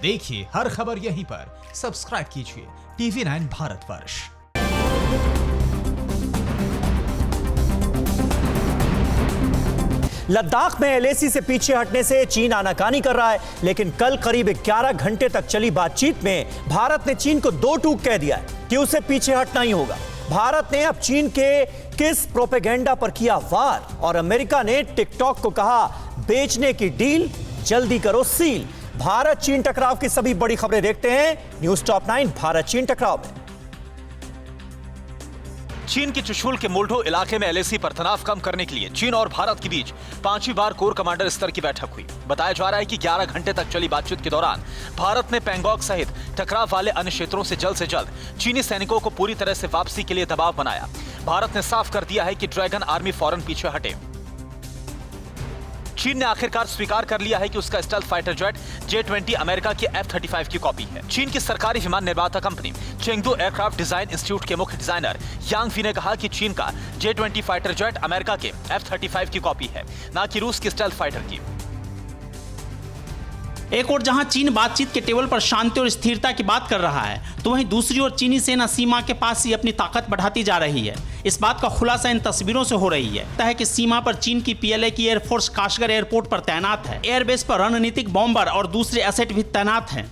देखिए हर खबर यहीं पर, सब्सक्राइब कीजिए TV9 भारतवर्ष। लद्दाख में LAC से पीछे हटने से चीन आनाकानी कर रहा है, लेकिन कल करीब 11 घंटे तक चली बातचीत में भारत ने चीन को दो टूक कह दिया है कि उसे पीछे हटना ही होगा। भारत ने अब चीन के किस प्रोपेगेंडा पर किया वार और अमेरिका ने टिकटॉक को कहा बेचने की डील जल्दी करो सील। भारत चीन टकराव की सभी बड़ी खबरें देखते हैं न्यूज़ टॉप 9 भारत चीन टकराव में। चीन के चुशुल के मोल्डो इलाके में LAC पर तनाव कम करने के लिए चीन और भारत के बीच 5वीं बार कोर कमांडर स्तर की बैठक हुई। बताया जा रहा है कि 11 घंटे तक चली बातचीत के दौरान भारत ने पैंगोंग सहित टकराव वाले अन्य क्षेत्रों से जल्द चीनी सैनिकों को पूरी तरह से वापसी के लिए दबाव बनाया। भारत ने साफ कर दिया है कि ड्रैगन आर्मी फौरन पीछे हटे। चीन ने आखिरकार स्वीकार कर लिया है कि उसका stealth fighter jet J-20 America के F-35 की कॉपी है। चीन की सरकारी विमान निर्माता company Chengdu aircraft design institute के मुख्य डिजाइनर यांग वी ने कहा कि चीन का J-20 फाइटर जेट अमेरिका के F-35 की कॉपी है, न कि रूस की स्टेल्थ फाइटर की। एक और जहां चीन बातचीत के टेबल पर शांति और स्थिरता की बात कर रहा है, तो वहीं दूसरी ओर चीनी सेना सीमा के पास ही अपनी ताकत बढ़ाती जा रही है। इस बात का खुलासा इन तस्वीरों से हो रही है। तय है कि सीमा पर चीन की PLA की एयरफोर्स काशगर एयरपोर्ट पर तैनात है। एयरबेस पर रणनीतिक बॉम्बर और दूसरे एसेट भी तैनात हैं।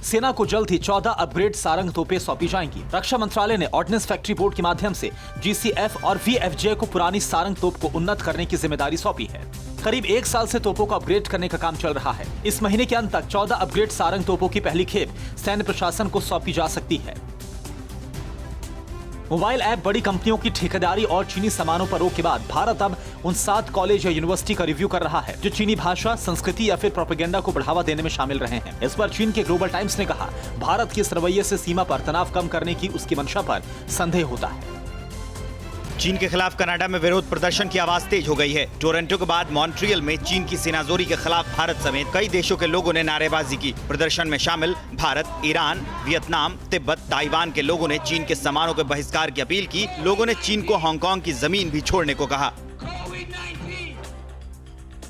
सेना को जल्द ही 14 अपग्रेड सारंग तोपें सौंपी जाएंगी। रक्षा मंत्रालय ने ऑर्डिनेंस फैक्ट्री बोर्ड के माध्यम से GCF और VFJ को पुरानी सारंग तोप को उन्नत करने की जिम्मेदारी सौंपी है। करीब 1 साल से तोपों को अपग्रेड करने का काम चल रहा है। इस महीने के अंत तक 14 अपग्रेड सारंग तोपों की पहली खेप सैन्य प्रशासन को सौंपी जा सकती है। मोबाइल ऐप बड़ी कंपनियों की ठेकेदारी और चीनी सामानों पर रोक के बाद भारत अब उन 7 कॉलेज या यूनिवर्सिटी का रिव्यू कर रहा है जो चीनी भाषा, संस्कृति या फिर प्रोपेगेंडा को बढ़ावा देने में शामिल रहे हैं। इस पर चीन के ग्लोबल टाइम्स ने कहा, भारत के इस रवैये से सीमा पर तनाव कम करने की उसकी मंशा पर संदेह होता है। चीन के खिलाफ कनाडा में विरोध प्रदर्शन की आवाज तेज हो गई है। टोरंटो के बाद मॉन्ट्रियल में चीन की सेनाजोरी के खिलाफ भारत समेत कई देशों के लोगों ने नारेबाजी की। प्रदर्शन में शामिल Bharat, Iran, Vietnam, Tibet, Taiwan के लोगों ने चीन के सामानों के बहिष्कार की अपील की। लोगों ने चीन को हांगकांग की जमीन भी छोड़ने को कहा।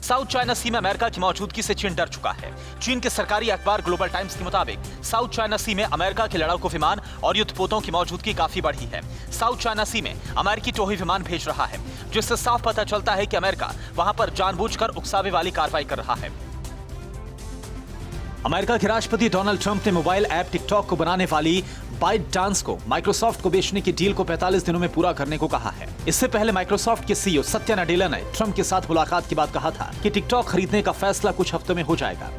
साउथ चाइना सी में अमेरिका की मौजूदगी से चीन डर चुका है। चीन के सरकारी अखबार ग्लोबल टाइम्स के मुताबिक साउथ चाइना सी में अमेरिका के लड़ाकू विमान और युद्धपोतों की मौजूदगी काफी बढ़ी है। साउथ चाइना सी में अमेरिकी टोही विमान भेज रहा है, जिससे साफ पता चलता है कि अमेरिका वहां पर जानबूझकर उकसावे वाली कार्रवाई कर रहा है। अमेरिका के राष्ट्रपति डोनाल्ड ट्रंप ने मोबाइल ऐप टिकटॉक को बनाने वाली ByteDance को माइक्रोसॉफ्ट को बेचने की डील को 45 दिनों में पूरा करने को कहा है। इससे पहले माइक्रोसॉफ्ट के CEO सत्या नाडेला ने ट्रंप के साथ मुलाकात के बाद कहा था कि टिकटॉक खरीदने का फैसला कुछ हफ्तों में हो जाएगा।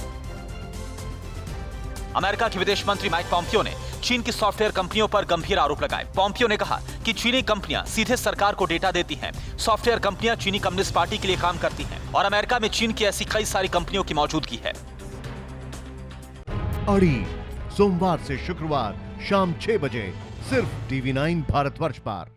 अमेरिका के विदेश मंत्री माइक पॉम्पियो ने चीन की सॉफ्टवेयर कंपनियों पर गंभीर आरोप लगाए। पॉम्पियो ने कहा कि चीनी कंपनियां सीधे सरकार को डेटा देती हैं। सॉफ्टवेयर कंपनियां चीनी कम्युनिस्ट पार्टी के लिए काम करती हैं और अमेरिका में चीन की ऐसी कई सारी कंपनियों की मौजूदगी है। अड़ी सोमवार से शुक्रवार शाम 6 बजे सिर्फ TV9 भारतवर्ष पर।